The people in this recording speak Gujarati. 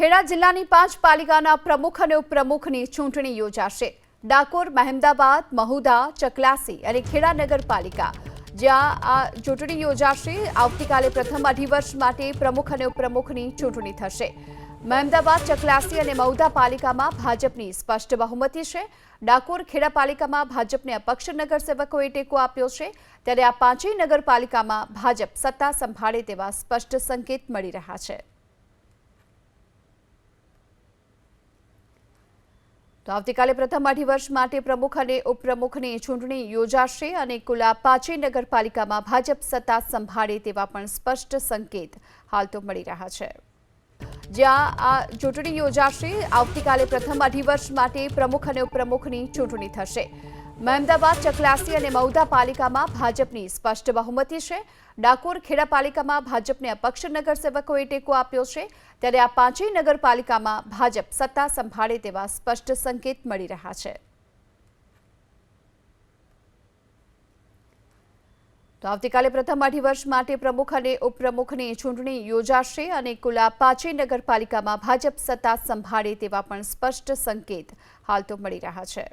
ખેડા જિલ્લાની 5 પાલિકાના પ્રમુખ અને ઉપપ્રમુખની ચૂંટણી યોજાશે। ડાકોર, મહેમદાબાદ, મહુધા, ચકલાસી અને ખેડા નગરપાલિકા જ્યાં આ ચૂંટણી યોજાશે। આવતીકાલે પ્રથમ અઢી વર્ષ માટે પ્રમુખ અને ઉપપ્રમુખની ચૂંટણી થશે। મહેમદાબાદ, ચકલાસી અને મહુધા પાલિકામાં ભાજપની સ્પષ્ટ બહુમતી છે। ડાકોર, ખેડા પાલિકામાં ભાજપને અપક્ષ નગરસેવકોએ ટેકો આપ્યો છે, ત્યારે આ પાંચેય નગરપાલિકામાં ભાજપ સત્તા સંભાળે તેવા સ્પષ્ટ સંકેત મળી રહ્યા છે। તો આવતીકાલે પ્રથમ અઢી વર્ષ માટે પ્રમુખ અને ઉપપ્રમુખની ચૂંટણી યોજાશે અને કુલ આ પાંચેય નગરપાલિકામાં ભાજપ સત્તા સંભાળે તેવા પણ સ્પષ્ટ સંકેત હાલ તો મળી રહ્યા છે। જ્યાં આ ચૂંટણી યોજાશે, આવતીકાલે પ્રથમ અઢી વર્ષ માટે પ્રમુખ અને ઉપપ્રમુખની ચૂંટણી થશે। મહેમદાબાદ, ચકલાસી અને મહુધા પાલિકામાં ભાજપની સ્પષ્ટ બહુમતી છે। ડાકોર, ખેડા પાલિકામાં ભાજપને અપક્ષ નગરસેવકોએ ટેકો આપ્યો છે, ત્યારે આ પાંચેય નગરપાલિકામાં ભાજપ સત્તા સંભાળે તેવા સ્પષ્ટ સંકેત મળી રહ્યા છે। તો આવતીકાલે પ્રથમ અઢી વર્ષ માટે પ્રમુખ અને ઉપપ્રમુખની ચૂંટણી યોજાશે અને કુલ આ પાંચેય નગરપાલિકામાં ભાજપ સત્તા સંભાળે તેવા પણ સ્પષ્ટ સંકેત હાલ તો મળી રહ્યા છે।